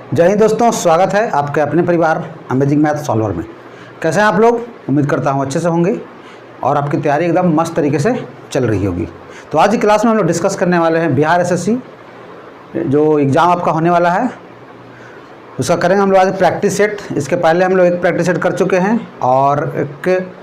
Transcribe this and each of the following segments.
जय हिंद दोस्तों, स्वागत है आपके अपने परिवार अमेजिंग मैथ सॉल्वर में। कैसे हैं आप लोग? उम्मीद करता हूं अच्छे से होंगे और आपकी तैयारी एकदम मस्त तरीके से चल रही होगी। तो आज की क्लास में हम लोग डिस्कस करने वाले हैं बिहार एसएससी जो एग्ज़ाम आपका होने वाला है उसका करेंगे हम लोग आज प्रैक्टिस सेट। इसके पहले हम लोग एक प्रैक्टिस सेट कर चुके हैं और एक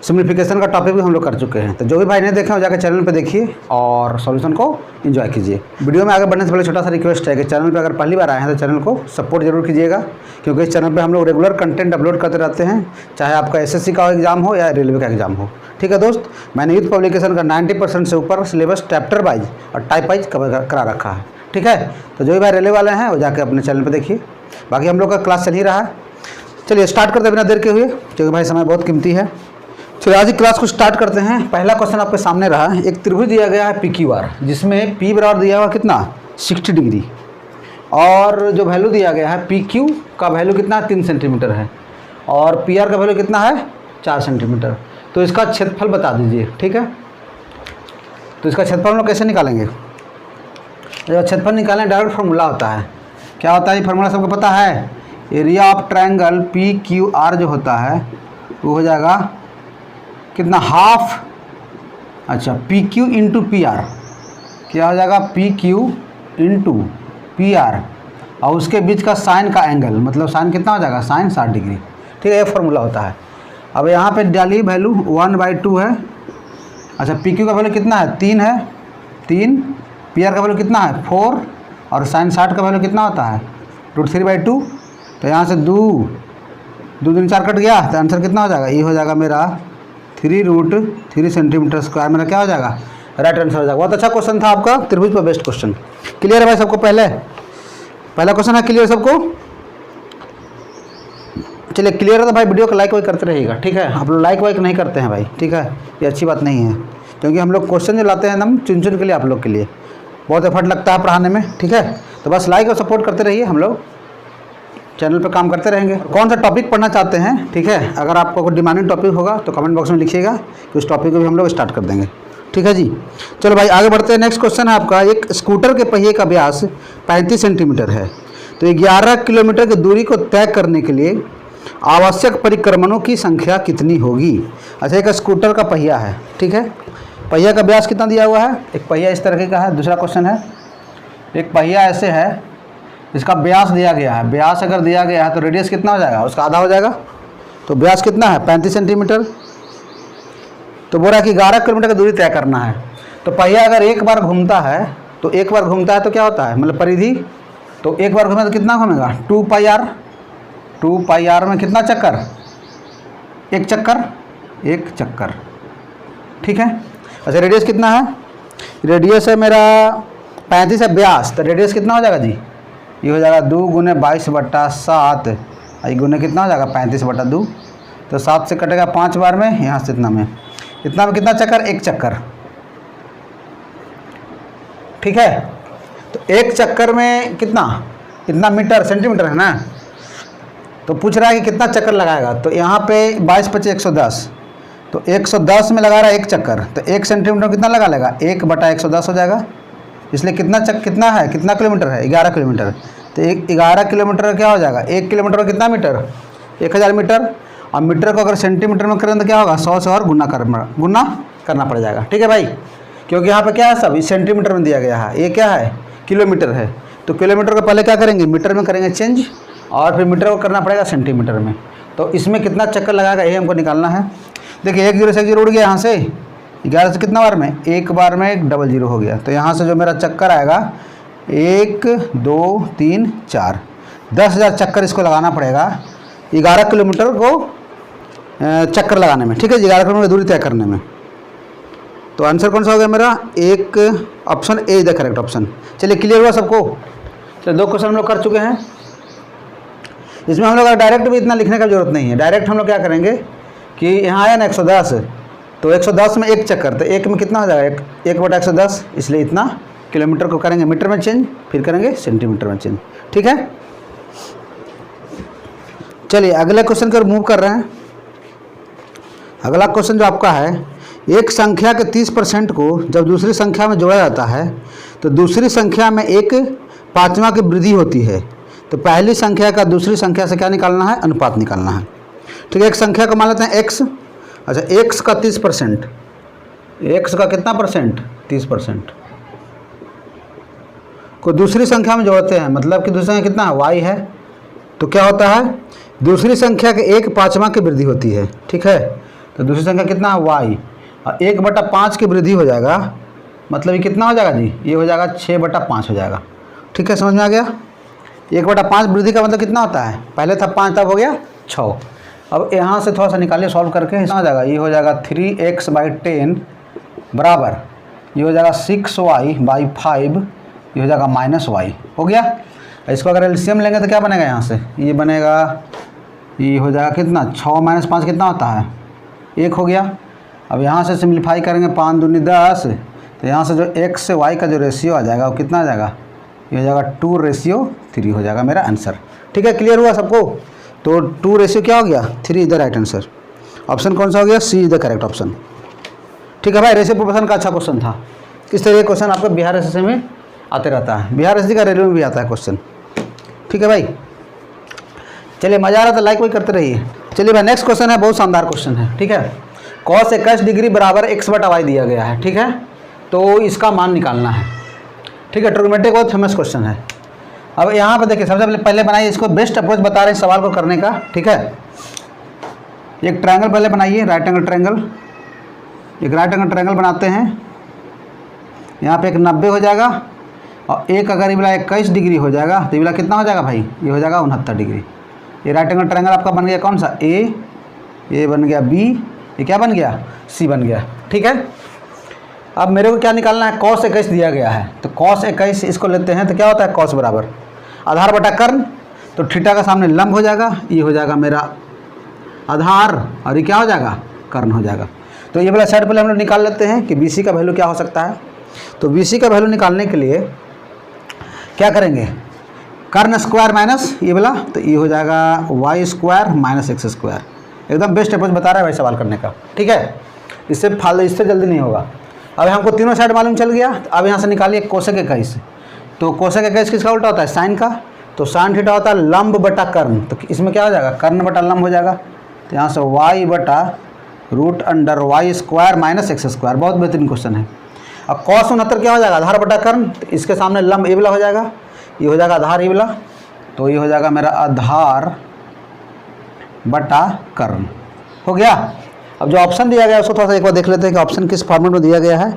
सिम्प्लीफिकेशन का टॉपिक भी हम लोग कर चुके हैं। तो जो भी भाई नहीं देखे वो जाकर चैनल पे देखिए और सॉल्यूशन को एंजॉय कीजिए। वीडियो में आगे बढ़ने से पहले छोटा सा रिक्वेस्ट है कि चैनल पे अगर पहली बार आए हैं तो चैनल को सपोर्ट जरूर कीजिएगा, क्योंकि इस चैनल पे हम लोग रेगुलर कंटेंट अपलोड करते रहते हैं, चाहे आपका एसएससी का एग्जाम हो या रेलवे का एग्जाम हो। ठीक है दोस्त, मैंने यूथ पब्लिकेशन का 90% से ऊपर सिलेबस चैप्टर वाइज और टाइप वाइज कवर करा रखा है। ठीक है, तो जो भी भाई रेलवे वाले हैं वो जाके अपने चैनल पर देखिए। बाकी हम लोग का क्लास चल ही रहा है। चलिए स्टार्ट करते बिना देर के हुए, क्योंकि भाई समय बहुत कीमती है। चलिए आज की क्लास को स्टार्ट करते हैं। पहला क्वेश्चन आपके सामने रहा है। एक त्रिभुज दिया गया है PQR, जिसमें P बराबर दिया हुआ कितना 60 डिग्री और जो वैल्यू दिया गया है PQ का वैल्यू कितना 3 सेंटीमीटर है और PR का वैल्यू कितना है 4 सेंटीमीटर। तो इसका क्षेत्रफल बता दीजिए। ठीक है, तो इसका क्षेत्रफल हम लोग कैसे निकालेंगे? जब क्षेत्रफल निकालें डायरेक्ट फार्मूला होता है। क्या होता है ये फार्मूला सबको पता है? एरिया ऑफ ट्रायंगल PQR जो होता है वो हो जाएगा कितना हाफ, अच्छा PQ इंटू PR। क्या हो जाएगा PQ इंटू PR और उसके बीच का साइन का एंगल, मतलब साइन कितना हो जाएगा साइन 60 डिग्री। ठीक है, ये फार्मूला होता है। अब यहाँ पे डालिए वैल्यू 1/2 है। अच्छा PQ का वैल्यू कितना है 3 है, 3। PR का वैल्यू कितना है 4 और साइन 60 का वैल्यू कितना होता है √3/2। तो यहाँ से 2 दूनी 4 कट गया तो आंसर कितना हो जाएगा? ये हो जाएगा मेरा 3√3 सेंटीमीटर स्क्वायर। मेरा क्या हो जाएगा? राइट आंसर हो जाएगा। बहुत अच्छा क्वेश्चन था आपका, त्रिभुज पर बेस्ट क्वेश्चन। क्लियर है भाई सबको? पहला क्वेश्चन है क्लियर सबको? चलिए क्लियर है तो भाई वीडियो को लाइक वाइक करते रहिएगा। ठीक है, आप लोग लाइक वाइक नहीं करते हैं भाई। ठीक है, ये अच्छी बात नहीं है, क्योंकि हम लोग क्वेश्चन जो लाते हैं एकदम चुन चुन के लिए आप लोग के लिए बहुत एफर्ट लगता है पढ़ाने में। ठीक है, तो बस लाइक और सपोर्ट करते रहिए, हम लोग चैनल पर काम करते रहेंगे। कौन सा टॉपिक पढ़ना चाहते हैं? ठीक है, अगर आपको कोई डिमांडिंग टॉपिक होगा तो कमेंट बॉक्स में लिखिएगा कि उस टॉपिक को भी हम लोग स्टार्ट कर देंगे। ठीक है जी, चलो भाई आगे बढ़ते हैं। नेक्स्ट क्वेश्चन है आपका, एक स्कूटर के पहिए का व्यास 35 सेंटीमीटर है, तो 11 किलोमीटर की दूरी को तय करने के लिए आवश्यक परिक्रमणों की संख्या कितनी होगी? अच्छा, एक स्कूटर का पहिया है। ठीक है, पहिया का व्यास कितना दिया हुआ है? एक पहिया इस तरह का है। दूसरा क्वेश्चन है, एक पहिया ऐसे है, इसका व्यास दिया गया है। व्यास अगर दिया गया है तो रेडियस कितना हो जाएगा? उसका आधा हो जाएगा। तो व्यास कितना है 35 सेंटीमीटर। तो बोल रहा है कि 11 किलोमीटर की दूरी तय करना है। तो पहिया अगर एक बार घूमता है तो क्या होता है, मतलब परिधि। तो एक बार घूमे तो कितना घूमेगा 2πr। 2πr में कितना चक्कर? एक चक्कर। ठीक है, अच्छा रेडियस कितना है? रेडियस है मेरा 35 है व्यास, तो रेडियस कितना हो जाएगा जी? ये हो जाएगा 2 × 22/7। ये गुने कितना हो जाएगा 35/2। तो 7 से कटेगा 5 बार में, यहाँ से इतना में कितना चक्कर? एक चक्कर। ठीक है, तो एक चक्कर में कितना मीटर सेंटीमीटर है ना। तो पूछ रहा है कि कितना चक्कर लगाएगा। तो यहाँ पे 22 × 25 110, तो 110 में लगा रहा है एक चक्कर, तो 1 सेंटीमीटर कितना लगा लेगा 1/110 हो जाएगा। इसलिए कितना किलोमीटर है 11 किलोमीटर। तो 11 किलोमीटर क्या हो जाएगा? 1 किलोमीटर में कितना मीटर? 1000 मीटर। और मीटर को अगर सेंटीमीटर में करें तो क्या होगा? 100 से और गुना करना पड़ जाएगा। ठीक है भाई, क्योंकि यहाँ पे क्या है सब इस सेंटीमीटर में दिया गया है, ये क्या है किलोमीटर है। तो किलोमीटर को पहले क्या करेंगे मीटर में करेंगे चेंज, और फिर मीटर को करना पड़ेगा सेंटीमीटर में। तो इसमें कितना चक्कर लगाएगा ये हमको निकालना है। देखिए 1 0 से 1 0 उड़ गया यहाँ से। 11 से कितना बार में? एक बार में 00 हो गया। तो यहाँ से जो मेरा चक्कर आएगा 1 2 3 4 10,000 चक्कर इसको लगाना पड़ेगा 11 किलोमीटर को चक्कर लगाने में। ठीक है, 11 किलोमीटर दूरी तय करने में। तो आंसर कौन सा हो गया मेरा? एक option A is the correct option. चलिए क्लियर हुआ सबको? चलिए 2 क्वेश्चन हम लोग कर चुके हैं। इसमें हम लोग डायरेक्ट भी इतना लिखने का जरूरत नहीं है। डायरेक्ट हम लोग क्या करेंगे कि यहाँ आया ना 110, तो 110 में एक चक्कर, तो एक में कितना हो जाएगा 1/110, इसलिए इतना किलोमीटर को करेंगे मीटर में चेंज, फिर करेंगे सेंटीमीटर में चेंज। ठीक है, चलिए अगले क्वेश्चन की ओर मूव कर रहे हैं। अगला क्वेश्चन जो आपका है, एक संख्या के 30% को जब दूसरी संख्या में जोड़ा जाता है तो दूसरी संख्या में एक 5वां की वृद्धि होती है तो पहली संख्या का दूसरी संख्या से क्या निकालना है, अनुपात निकालना है। ठीक है, एक संख्या को मान लेते हैं x। अच्छा, x का 30%, x का कितना परसेंट, 30% को दूसरी संख्या में जोड़ते हैं, मतलब कि दूसरी संख्या कितना y है, तो क्या होता है, दूसरी संख्या के 1/5 की वृद्धि होती है। ठीक है, तो दूसरी संख्या कितना है y, और 1/5 की वृद्धि हो जाएगा, मतलब ये कितना हो जाएगा जी, ये हो जाएगा 6/5 हो जाएगा। ठीक है, समझ में आ गया। 1/5 वृद्धि का मतलब कितना होता है, पहले था 5 तब हो गया 6। अब यहाँ से थोड़ा सा निकालिए सॉल्व करके, कितना हो जाएगा, ये हो जाएगा 3x/10 बराबर, ये हो जाएगा 6y/5, ये हो जाएगा -y हो गया। इसको अगर एलसीएम लेंगे तो क्या बनेगा, यहाँ से ये बनेगा, ये हो जाएगा कितना, 6 - 5 कितना होता है, 1 हो गया। अब यहाँ से सिम्प्लीफाई करेंगे, 5 दूनी 10, तो यहाँ से जो x से y का जो रेशियो आ जाएगा वो कितना आ जाएगा, ये हो जाएगा 2:3 हो जाएगा मेरा आंसर। ठीक है, क्लियर हुआ सबको। तो 2 क्या हो गया, 3 is the right answer. Option कौन सा हो गया, सी इज द करेक्ट ऑप्शन। ठीक है भाई, रेशियो प्रोपोर्शन का अच्छा क्वेश्चन था। इस तरह के क्वेश्चन आपको बिहार एसएससी में आते रहता है, बिहार एसएससी का रेलवे में भी आता है क्वेश्चन। ठीक है भाई, चलिए मज़ा आ रहा था, लाइक वही करते रहिए। चलिए भाई, नेक्स्ट क्वेश्चन है, बहुत शानदार क्वेश्चन है। ठीक है, cos 21 डिग्री बराबर x/y दिया गया है। ठीक है, तो इसका मान निकालना है। ठीक है, ट्रिग्नोमेट्री बहुत फेमस क्वेश्चन है। अब यहाँ पर देखिए, सबसे पहले बनाइए, इसको बेस्ट अप्रोच बता रहे हैं सवाल को करने का। ठीक है, एक ट्रायंगल पहले बनाइए, राइट एंगल ट्रायंगल, एक राइट एंगल ट्रायंगल बनाते हैं। यहाँ पे एक 90 हो जाएगा, और एक अगर ये वाला 21 डिग्री हो जाएगा, तो ये वाला कितना हो जाएगा भाई, ये हो जाएगा 69 डिग्री। ये राइट एंगल ट्रायंगल आपका बन गया कौन सा, ए बन गया बी, ये क्या बन गया, सी बन गया। ठीक है, अब मेरे को क्या निकालना है, cos 21 दिया गया है, तो cos 21 इसको लेते हैं, तो क्या होता है, cos बराबर आधार बटा कर्ण, तो थीटा का सामने लंब हो जाएगा, ये हो जाएगा मेरा आधार, और ये क्या हो जाएगा, कर्ण हो जाएगा। तो ये वाला साइड पहले हम लोग निकाल लेते हैं कि BC का वैल्यू क्या हो सकता है। तो BC का वैल्यू निकालने के लिए क्या करेंगे, कर्ण स्क्वायर माइनस ये वाला, तो ये हो जाएगा y² - x²। एकदम बेस्ट अप्रोच बता रहा है भाई सवाल करने का। ठीक है, इससे जल्दी नहीं होगा। अब हमको तीनों साइड मालूम चल गया। अब यहाँ से निकालिए कोसेक 21, तो कोसेक 21 किसका उल्टा होता है, साइन का, तो साइन थीटा होता है लंब बटा कर्ण, तो इसमें क्या हो जाएगा, कर्ण बटा लंब हो जाएगा। तो यहाँ से y/√y² - x²। बहुत बेहतरीन क्वेश्चन है। अब cos 69 क्या हो जाएगा, आधार बटा कर्ण, तो इसके सामने लंब ये वाला हो जाएगा, ये हो जाएगा आधार ये वाला, तो ये हो जाएगा मेरा आधार बटा कर्ण हो गया। अब जो ऑप्शन दिया गया है उसको थोड़ा सा एक बार देख लेते हैं कि ऑप्शन किस फॉर्मेट में दिया गया है।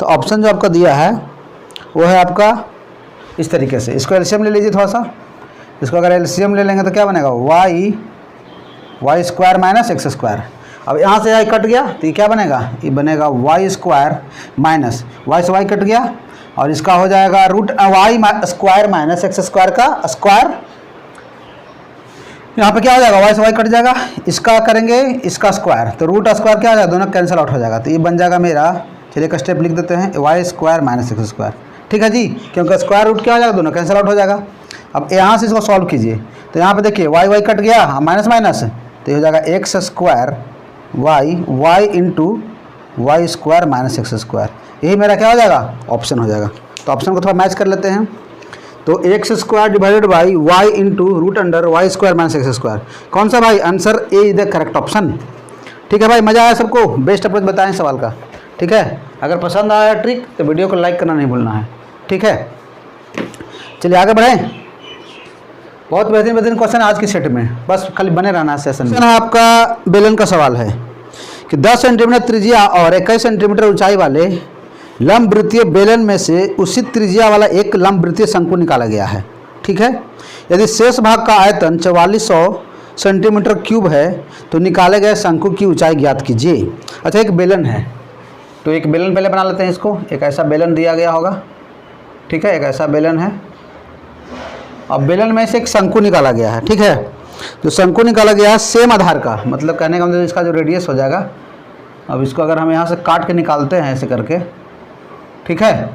तो ऑप्शन जो आपका दिया है वो है आपका इस तरीके से, इसको एलसीएम ले लीजिए थोड़ा सा। इसको अगर एलसीएम ले लेंगे तो क्या बनेगा, y² - x²। अब यहाँ से y कट गया तो ये क्या बनेगा, ये बनेगा y² माइनस y से y कट गया, और इसका हो जाएगा y² - x² का स्क्वायर। यहाँ पे क्या हो जाएगा, y से y कट जाएगा, इसका करेंगे इसका स्क्वायर, तो रूट स्क्वायर क्या हो जाएगा, दोनों कैंसिल आउट हो जाएगा, तो ये बन जाएगा मेरा, चलिए एक स्टेप लिख देते हैं, y² - x²। ठीक है जी, क्योंकि स्क्वायर रूट क्या हो जाएगा, दोनों कैंसिल आउट हो जाएगा। अब यहाँ से इसको सॉल्व कीजिए, तो यहाँ पे देखिए y कट गया, माइनस माइनस, तो ये हो जाएगा x² y into y² - x²। यही मेरा क्या हो जाएगा, ऑप्शन हो जाएगा। तो ऑप्शन को थोड़ा मैच कर लेते हैं, तो x² divided by y into √y² - x²। कौन सा भाई, answer A is the correct option. ठीक है भाई, मज़ा आया सबको, बेस्ट अप्रोच बताएं सवाल का। ठीक है, अगर पसंद आया ट्रिक तो वीडियो को लाइक करना नहीं भूलना है। ठीक है, चलिए आगे बढ़ें। बहुत बेहतरीन क्वेश्चन आज की सेट में, बस खाली बने रहना सेशन में। आपका बेलन का सवाल है कि 10 सेंटीमीटर त्रिज्या और 21 सेंटीमीटर ऊंचाई वाले लंब वृत्तीय बेलन में से उसी त्रिज्या वाला एक लंब वृत्तीय शंकु निकाला गया है। ठीक है, यदि शेष भाग का आयतन 4400 सेंटीमीटर क्यूब है तो निकाले गए शंकु की ऊंचाई ज्ञात कीजिए। अच्छा, एक बेलन है, तो एक बेलन पहले बना लेते हैं इसको। एक ऐसा बेलन दिया गया होगा, ठीक है, एक ऐसा बेलन है, अब बेलन में से एक शंकु निकाला गया है। ठीक है, जो शंकु निकाला गया है सेम आधार का, मतलब कहने का मतलब इसका जो रेडियस हो जाएगा, अब इसको अगर हम यहाँ से काट के निकालते हैं ऐसे करके, ठीक है,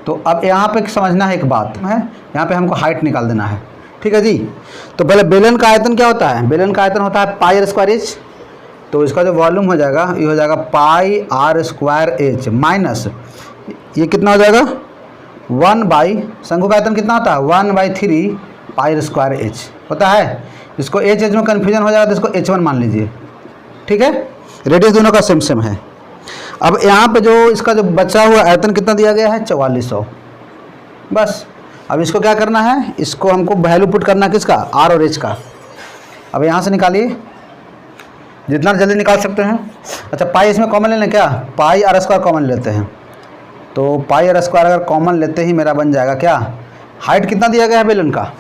तो अब यहाँ पे समझना है एक बात है, यहाँ पे हमको हाइट निकाल देना है। ठीक है जी, तो पहले बेलन का आयतन क्या होता है, बेलन का आयतन होता है πr²h, तो इसका जो वॉल्यूम हो जाएगा ये हो जाएगा πr²h माइनस ये कितना हो जाएगा 1 बाई, शंकु का आयतन कितना होता है 1/3 पाई स्क्वायर एच होता है। इसको एच एच में कन्फ्यूजन हो जाएगा तो इसको H1 मान लीजिए, ठीक है। रेडियस दोनों का सेम सेम है। अब यहाँ पे जो इसका जो बचा हुआ आयतन कितना दिया गया है 4400, बस। अब इसको क्या करना है, इसको हमको वैल्यू पुट करना है किसका, आर और एच का। अब यहाँ से निकालिए जितना जल्दी निकाल सकते हैं। अच्छा पाई इसमें कॉमन लेना क्या, पाई आर स्क्वायर कॉमन लेते हैं, तो पाई आर स्क्वायर अगर कॉमन लेते ही मेरा बन जाएगा क्या, हाइट कितना दिया गया है बेलन का,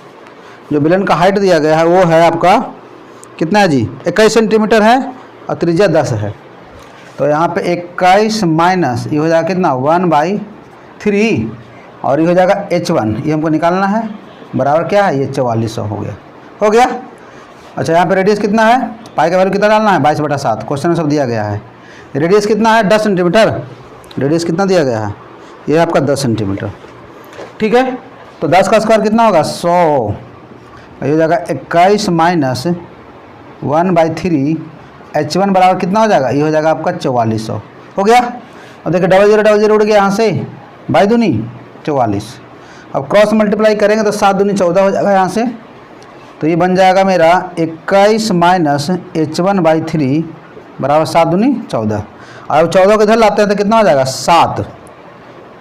जो बेलन का हाइट दिया गया है वो है आपका कितना है जी 21 सेंटीमीटर है और त्रिज्या 10 है। तो यहाँ पे 21 माइनस ये हो जाएगा कितना 1/3 और ये हो जाएगा H1, ये हमको निकालना है, बराबर क्या है ये 4400 हो गया। अच्छा यहाँ पे रेडियस कितना है, पाई का वैल्यू कितना डालना है 22/7, क्वेश्चन में सब दिया गया है। रेडियस कितना है 10 सेंटीमीटर, रेडियस कितना दिया गया है ये आपका 10 सेंटीमीटर, ठीक है। तो 10 का स्क्वायर कितना होगा 100, ये हो जाएगा 21 माइनस 1/3 H1 बराबर कितना हो जाएगा, ये हो जाएगा आपका 4400 हो गया। और देखिए 0000 उड़ गया यहाँ से, 22 दूनी 44। अब क्रॉस मल्टीप्लाई करेंगे तो 7 दूनी 14 हो जाएगा यहाँ से, तो ये बन जाएगा मेरा 21 माइनस H1/3 बराबर 7 दूनी 14। अब 14 को इधर लाते हैं तो कितना हो जाएगा 7,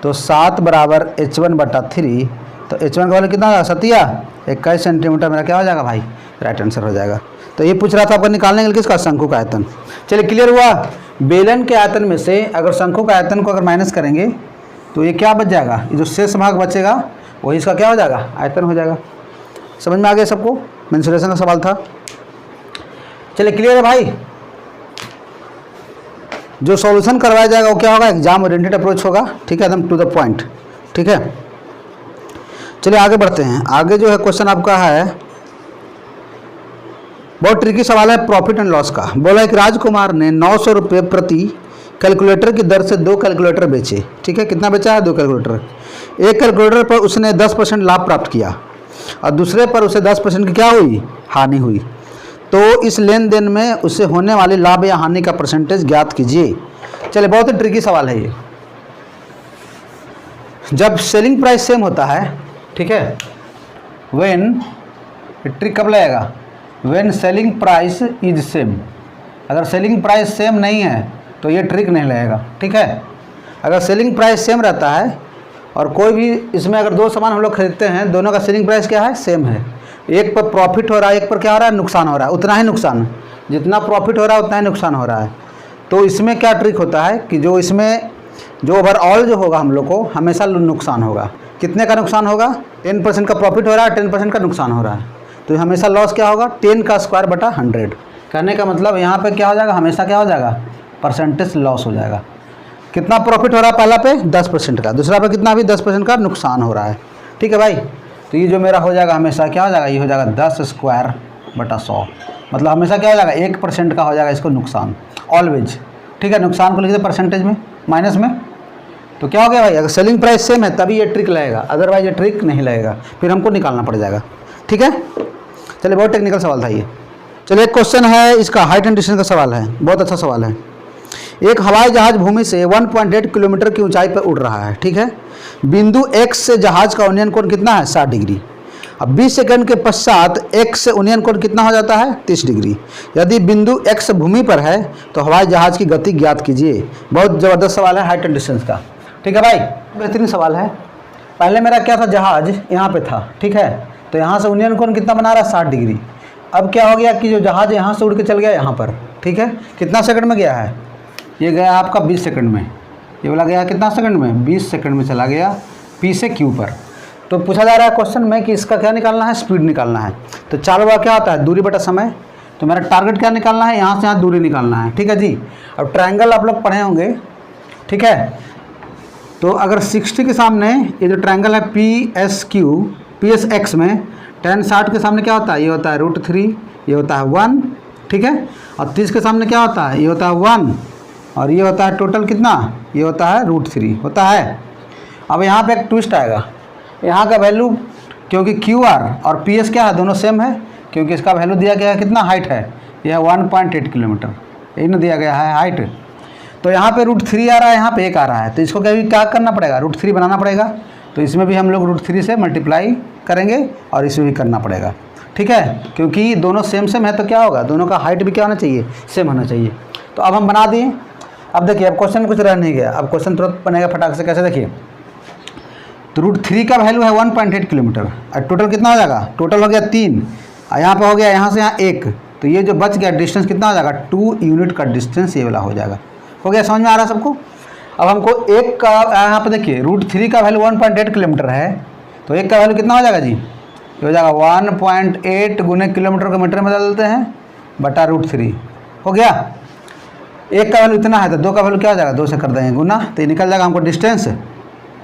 तो 7 बराबर H1/3, तो H1 का वैल्यू कितना होगा सतिया 21 सेंटीमीटर मेरा क्या हो जाएगा भाई, राइट आंसर हो जाएगा। तो ये पूछ रहा था आपको निकालने के लिए किसका, शंकु का आयतन। चलिए क्लियर हुआ। बेलन के आयतन में से अगर शंकु का आयतन को अगर माइनस करेंगे तो ये क्या बच जाएगा, ये जो शेष भाग बचेगा वही इसका क्या हो जाएगा, आयतन हो जाएगा। समझ में आ गया सबको, मेंसुरेशन का सवाल था। चलिए क्लियर है भाई। जो सॉल्यूशन करवाया जाएगा वो क्या होगा, एग्जाम ओरिएंटेड अप्रोच होगा, ठीक है, एकदम टू द पॉइंट, ठीक है। चलिए आगे बढ़ते हैं। आगे जो है क्वेश्चन आपका है बहुत ट्रिकी सवाल है, प्रॉफिट एंड लॉस का। बोला एक राजकुमार ने 900 रुपये प्रति कैलकुलेटर की दर से 2 कैलकुलेटर बेचे, ठीक है। कितना बेचा है 2 कैलकुलेटर। एक कैलकुलेटर पर उसने 10% लाभ प्राप्त किया और दूसरे पर उसे 10% की क्या हुई, हानि हुई। तो इस लेन देन में उससे होने वाले लाभ या हानि का परसेंटेज ज्ञात कीजिए। चलिए बहुत ही ट्रिकी सवाल है ये। जब सेलिंग प्राइस सेम होता है, ठीक है, व्हेन, ट्रिक कब लगेगा, when selling price is same. अगर सेलिंग प्राइस सेम नहीं है तो ये ट्रिक नहीं लगेगा, ठीक है। अगर सेलिंग प्राइस सेम रहता है और कोई भी इसमें अगर 2 सामान हम लोग खरीदते हैं, दोनों का सेलिंग प्राइस क्या है, सेम है, एक पर प्रॉफिट हो रहा है एक पर क्या हो रहा है, नुकसान हो रहा है, उतना ही नुकसान, जितना प्रॉफिट हो रहा है उतना ही नुकसान हो रहा है। तो इसमें क्या ट्रिक होता है कि जो इसमें जो ओवरऑल जो होगा हम लोग को हमेशा नुकसान होगा। कितने का नुकसान होगा, 10% का प्रॉफिट हो रहा है, 10% का नुकसान हो रहा है, तो हमेशा लॉस क्या होगा 10 का स्क्वायर बटा 100। कहने का मतलब यहाँ पे क्या हो जाएगा, हमेशा क्या हो जाएगा, परसेंटेज लॉस हो जाएगा। कितना प्रॉफिट हो रहा है पहला पे 10% का, दूसरा पे कितना भी 10% का नुकसान हो रहा है, ठीक है भाई। तो ये जो मेरा हो जाएगा हमेशा क्या हो जाएगा, ये हो जाएगा 10 स्क्वायर बटा 100, मतलब हमेशा क्या हो जाएगा 1% का हो जाएगा इसको नुकसान, ऑलवेज, ठीक है। नुकसान को लिख दे परसेंटेज में माइनस में, तो क्या हो गया भाई, अगर सेलिंग प्राइस सेम है तभी ये ट्रिक लगेगा, अदरवाइज ये ट्रिक नहीं लगेगा, फिर हमको निकालना पड़ जाएगा, ठीक है। चलिए बहुत टेक्निकल सवाल था ये। चलिए एक क्वेश्चन है इसका, हाइट एंड डिस्टेंस का सवाल है, बहुत अच्छा सवाल है। एक हवाई जहाज भूमि से 1.8 किलोमीटर की ऊंचाई पर उड़ रहा है, ठीक है। बिंदु x से जहाज का उन्नयन कोण कितना है 60 डिग्री। अब 20 सेकंड के पश्चात x से उन्नयन कोण कितना हो जाता है 30 डिग्री। यदि बिंदु x भूमि पर है तो हवाई जहाज की गति ज्ञात कीजिए। बहुत ज़बरदस्त सवाल है हाइट एंड डिस्टेंस का, ठीक है भाई, बेहतरीन सवाल है। पहले मेरा क्या था, जहाज यहाँ पे था, ठीक है, तो यहाँ से उन्नयन कोण कितना बना रहा है 60 डिग्री। अब क्या हो गया कि जो जहाज यहाँ से उड़ के चल गया यहाँ पर, ठीक है, कितना सेकंड में गया है, ये गया आपका 20 सेकंड में, ये वाला गया कितना सेकंड में 20 सेकंड में चला गया P से Q पर। तो पूछा जा रहा है क्वेश्चन में कि इसका क्या निकालना है, स्पीड निकालना है। तो 4 बार क्या होता है, दूरी बटा समय। तो मेरा टारगेट क्या निकालना है, यहाँ से यहाँ दूरी निकालना है, ठीक है जी। अब ट्रायंगल आप लोग पढ़े होंगे, ठीक है। तो अगर 60 के सामने ये जो ट्रायंगल है PSX में tan 60 के सामने क्या होता है, ये होता है √3, ये होता है 1, ठीक है। और 30 के सामने क्या होता है, ये होता है 1 और ये होता है टोटल कितना, ये होता है √3 होता है। अब यहाँ पे एक ट्विस्ट आएगा, यहाँ का वैल्यू क्योंकि QR और PS क्या है, दोनों सेम है, क्योंकि इसका वैल्यू दिया गया है कितना हाइट है, यह 1.8 किलोमीटर, यही ना दिया गया है हाइट। तो यहाँ पे √3 आ रहा है, यहाँ पे 1 आ रहा है, तो इसको क्या करना पड़ेगा, √3 बनाना पड़ेगा। तो इसमें भी हम लोग √3 से मल्टीप्लाई करेंगे और इसमें भी करना पड़ेगा, ठीक है, क्योंकि दोनों सेम सेम है तो क्या होगा, दोनों का हाइट भी क्या होना चाहिए, सेम होना चाहिए। तो अब हम बना दिए। अब देखिए, अब क्वेश्चन में कुछ रह नहीं गया, अब क्वेश्चन तुरंत बनेगा फटाक से। कैसे, देखिए, तो √3 का वैल्यू है 1.8 किलोमीटर और टोटल कितना हो जाएगा, टोटल हो गया 3 और यहाँ पर हो गया यहाँ से यहाँ 1, तो ये जो बच गया डिस्टेंस कितना हो जाएगा, 2 यूनिट का डिस्टेंस ये वाला हो जाएगा। हो गया, समझ में आ रहा है सबको। अब हमको एक का यहाँ पर देखिए √3 का वैल्यू 1.8 किलोमीटर है, तो एक का वैल्यू कितना हो जाएगा जी, ये हो जाएगा 1.8 गुने किलोमीटर को मीटर में बदल देते हैं बटा √3। हो गया, एक का वैल्यू इतना है तो दो का वैल्यू क्या हो जाएगा, 2 से कर देंगे गुना, तो ये निकल जाएगा हमको डिस्टेंस,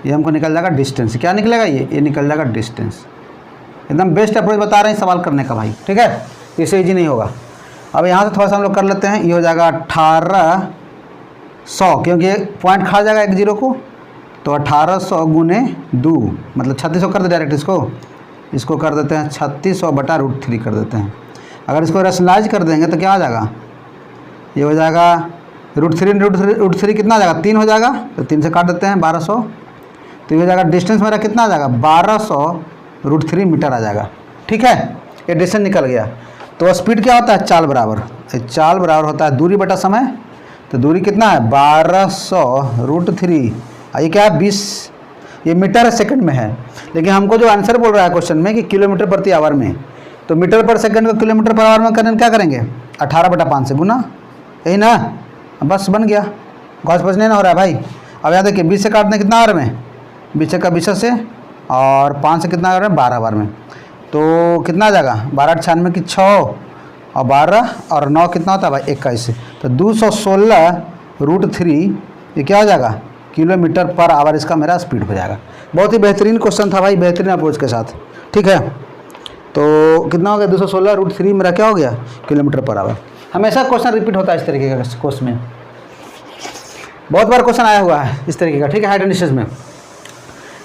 ये हमको निकल जाएगा डिस्टेंस। क्या निकलेगा, ये निकल जाएगा डिस्टेंस। एकदम बेस्ट अप्रोच बता रहे हैं सवाल करने का भाई, ठीक है, इससे ईजी नहीं होगा। अब यहाँ से थोड़ा सा हम लोग कर लेते हैं, ये हो जाएगा 1800, क्योंकि पॉइंट खा जाएगा 1 0 को, तो 1800 गुने 2 मतलब 3600 कर दे डायरेक्ट, इसको कर देते हैं 3600 बटा √3 कर देते हैं। अगर इसको रैशनलाइज कर देंगे तो क्या आ जाएगा, ये हो जाएगा √3 कितना आ जाएगा, 3 हो जाएगा, तो 3 से काट देते हैं 1200, तो ये हो जाएगा डिस्टेंस मेरा कितना आ जाएगा, 1200 √3 मीटर आ जाएगा, ठीक है, ये डिस्टेंस निकल गया। तो स्पीड क्या होता है, चाल बराबर, चाल बराबर होता है दूरी बटा समय, तो दूरी कितना है 1200 √3, ये क्या है 20, ये मीटर सेकंड में है, लेकिन हमको जो आंसर बोल रहा है क्वेश्चन में कि किलोमीटर प्रति आवर में, तो मीटर पर सेकंड को किलोमीटर पर आवर में करने क्या करेंगे, 18/5 से गुना, यही ना, बस बन गया, घोष पच नहीं ना हो रहा है भाई। अब यहाँ देखिए 20 से काटने कितना आवर में, 20 का 20 से, और 5 से कितना आवर में, 12 आवर में, तो कितना आ जाएगा 12×8 की 6 और 12 और 9 कितना होता है भाई 21, तो 216 √3 ये क्या हो जाएगा, किलोमीटर पर आवर इसका मेरा स्पीड हो जाएगा। बहुत ही बेहतरीन क्वेश्चन था भाई, बेहतरीन अप्रोच के साथ, ठीक है। तो कितना हो गया 216 √3 मेरा क्या हो गया, किलोमीटर पर आवर। हमेशा क्वेश्चन रिपीट होता है इस तरीके का कोर्स में, बहुत बार क्वेश्चन आया हुआ है इस तरीके का, ठीक है, हाइट एंड डिस्टेंस में,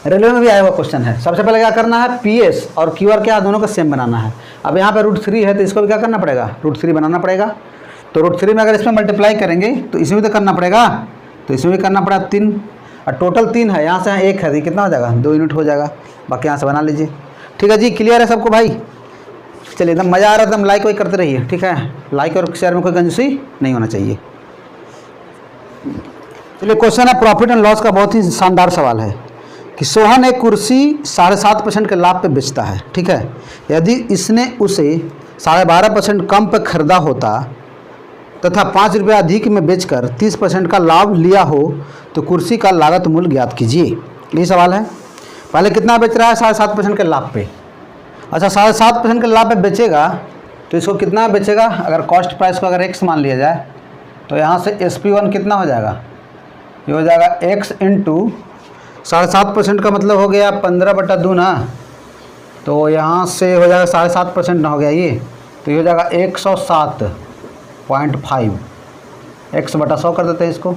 रेलवे में भी आया हुआ क्वेश्चन है। सबसे पहले क्या करना है, PS और QR क्या दोनों का सेम बनाना है। अब यहाँ पे √3 है तो इसको भी क्या करना पड़ेगा, √3 बनाना पड़ेगा। तो √3 में अगर इसमें मल्टीप्लाई करेंगे तो इसमें भी तो करना पड़ेगा, तो इसमें भी करना पड़ेगा 3, और टोटल 3 है, यहाँ से यहाँ 1 है, तो कितना हो जाएगा 2 यूनिट हो जाएगा, बाकी यहाँ से बना लीजिए, ठीक है जी। क्लियर है सबको भाई, चलिए एकदम मज़ा आ रहा है, एकदम लाइक वाइक करते रहिए, ठीक है, लाइक और शेयर में कोई कंजूसी नहीं होना चाहिए। चलिए क्वेश्चन है प्रॉफिट एंड लॉस का, बहुत ही शानदार सवाल है कि सोहन एक कुर्सी 7.5% के लाभ पे बेचता है, ठीक है, यदि इसने उसे 12.5% कम पे खरीदा होता तथा 5 रुपये अधिक में बेचकर 30% का लाभ लिया हो तो कुर्सी का लागत मूल्य ज्ञात कीजिए। यही सवाल है। पहले कितना बेच रहा है, 7.5% के लाभ पे। अच्छा 7.5% के लाभ पे बेचेगा तो इसको कितना बेचेगा, अगर कॉस्ट प्राइस को अगर x मान लिया जाए तो यहाँ से SP1 कितना हो जाएगा, ये हो जाएगा x इंटू 7.5% का मतलब हो गया 15/2 ना, तो यहाँ से हो जाएगा 7.5% ना हो गया ये, तो ये हो जाएगा 107.5, x/100 कर देते हैं इसको,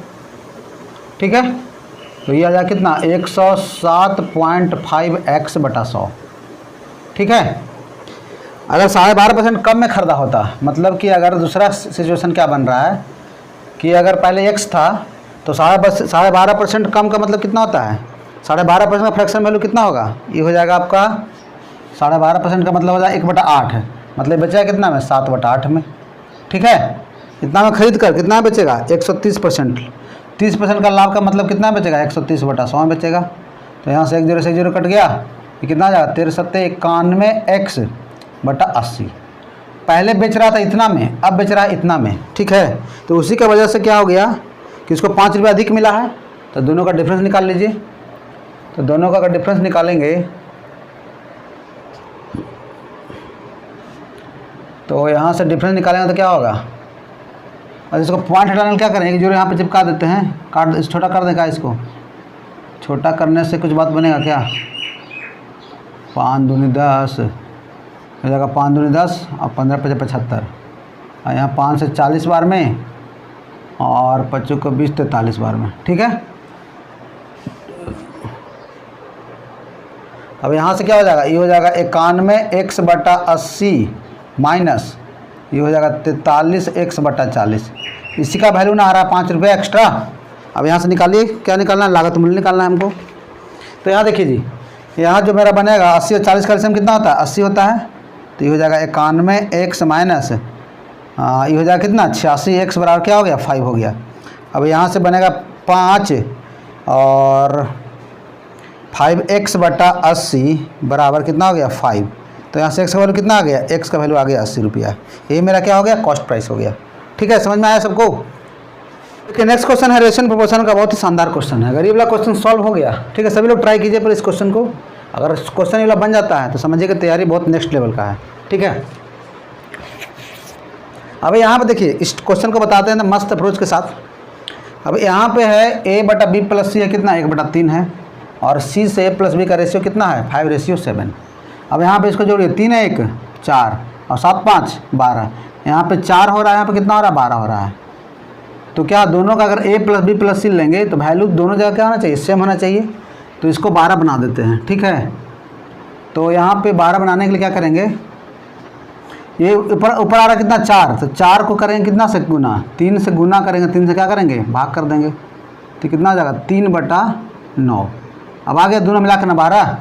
ठीक है, तो ये आ जाएगा कितना 107.5 x/100, ठीक है। अगर 12.5% कम में खरीदा होता, मतलब कि अगर दूसरा सिचुएशन क्या बन रहा है कि अगर पहले x था तो 12.5% कम का मतलब कितना होता है, 12.5% का फ्रैक्शन वैल्यू कितना होगा, ये हो जाएगा आपका 12.5% का मतलब हो जाएगा 1/8 है, मतलब बचेगा कितना में 7/8 में, ठीक है। इतना में खरीद कर कितना बेचेगा 130%, 30% का लाभ का मतलब कितना बचेगा 130/100 में बचेगा, तो यहाँ से 1 0 से 0 कट गया, ये कितना आ जाएगा 1391 x/80। पहले बेच रहा था इतना में, अब बेच रहा है इतना में, ठीक है। तो उसी का वजह से क्या हो गया कि उसको 5 रुपये अधिक मिला है, तो दोनों का डिफरेंस निकाल लीजिए। तो दोनों का अगर डिफरेंस निकालेंगे तो यहाँ से डिफरेंस निकालेंगे तो क्या होगा, और इसको पॉइंट हटाने क्या करेंगे, जो यहाँ पे चिपका देते हैं, काट छोटा कर देगा, इसको छोटा करने से कुछ बात बनेगा क्या, 5 दूनी 10 हो जाएगा, 5 दूनी 10 और 15 × 75, और यहाँ 5 से 40 बार में और 25 को 20 43 बार में, ठीक है। अब यहाँ से क्या हो जाएगा, ये हो जाएगा 91 x/80 माइनस ये हो जाएगा 43 x/40, इसी का वैल्यू ना आ रहा है 5 रुपये एक्स्ट्रा। अब यहाँ से निकालिए, क्या निकालना है, लागत मूल्य निकालना है हमको। तो यहाँ देखिए जी, यहाँ जो मेरा बनेगा 80 और 40 का एलसीएम कितना होता है, 80 होता है, तो ये हो जाएगा 91 x माइनस ये हो जाएगा कितना 86 x बराबर क्या हो गया 5 हो गया। अब यहाँ से बनेगा 5 और 5x बटा 80 बराबर कितना हो गया 5। तो यहाँ से x का वैल्यू कितना आ गया, x का वैल्यू आ गया 80 रुपया। ये मेरा क्या हो गया कॉस्ट प्राइस हो गया। ठीक है, समझ में आया सबको। देखिए नेक्स्ट क्वेश्चन है रेशियो प्रोपोर्शन का, बहुत ही शानदार क्वेश्चन है। अगर ये वाला क्वेश्चन सॉल्व हो गया, ठीक है, सभी लोग ट्राई कीजिए पर इस क्वेश्चन को। अगर क्वेश्चन ये वाला बन जाता है तो समझिए कि तैयारी बहुत नेक्स्ट लेवल का है। ठीक है, अब यहाँ पे देखिए इस क्वेश्चन को बताते हैं मस्त अप्रोच के साथ। अब यहाँ पे है a बटा b प्लस सी है कितना 1/3 है, और c से a प्लस b का रेशियो कितना है 5:7। अब यहाँ पे इसको जोड़िए 3 है 1 4 और 7 5 12। यहाँ पे 4 हो रहा है, यहाँ पे कितना हो रहा है 12 हो रहा है। तो क्या दोनों का अगर a प्लस b प्लस सी लेंगे तो वैल्यू दोनों जगह क्या होना चाहिए, सेम होना चाहिए। तो इसको 12 बना देते हैं। ठीक है, तो यहाँ पे 12 बनाने के लिए क्या करेंगे, ये ऊपर आ रहा कितना 4, तो 4 को करेंगे कितना से गुना, 3 से गुना करेंगे, 3 से क्या करेंगे भाग कर देंगे, तो कितना हो जाएगा 3/9। अब आ गया दोनों मिला के ना 12,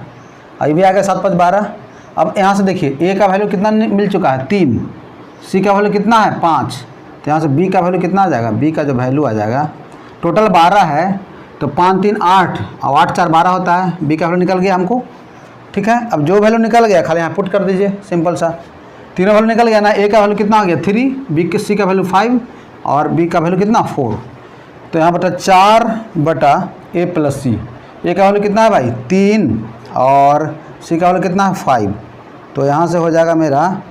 अभी भी आ गया 7 5 12। अब यहाँ से देखिए a का वैल्यू कितना मिल चुका है 3, c का वैल्यू कितना है 5, तो यहाँ से b का वैल्यू कितना आ जाएगा, b का जो वैल्यू आ जाएगा टोटल 12 है, तो 5 3 8 और 8 4 12 होता है, b का वैल्यू निकल गया हमको। ठीक है, अब जो वैल्यू निकल गया खाली यहाँ पुट कर दीजिए, सिंपल सा। तीनों वैल्यू निकल गया ना, a का वैल्यू कितना आ गया 3, c का वैल्यू 5 और b का वैल्यू कितना 4। तो यहाँ बटा 4 बटा a प्लस सी, a का वैल्यू कितना है भाई 3 और c का वैल्यू कितना है 5। तो यहाँ से हो जाएगा मेरा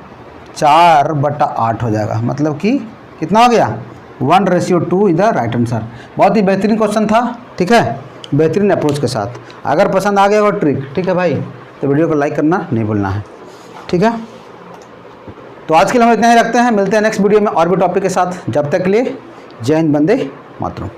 4/8 हो जाएगा, मतलब कि कितना हो गया 1:2 इधर राइट आंसर। बहुत ही बेहतरीन क्वेश्चन था। ठीक है, बेहतरीन अप्रोच के साथ। अगर पसंद आ गया वो ट्रिक, ठीक है भाई, तो वीडियो को लाइक करना नहीं भूलना है। ठीक है, तो आज के लिए हम इतना ही रखते हैं, मिलते हैं नेक्स्ट वीडियो में और भी टॉपिक के साथ। जब तक के लिए जय हिंद, वंदे मातरम।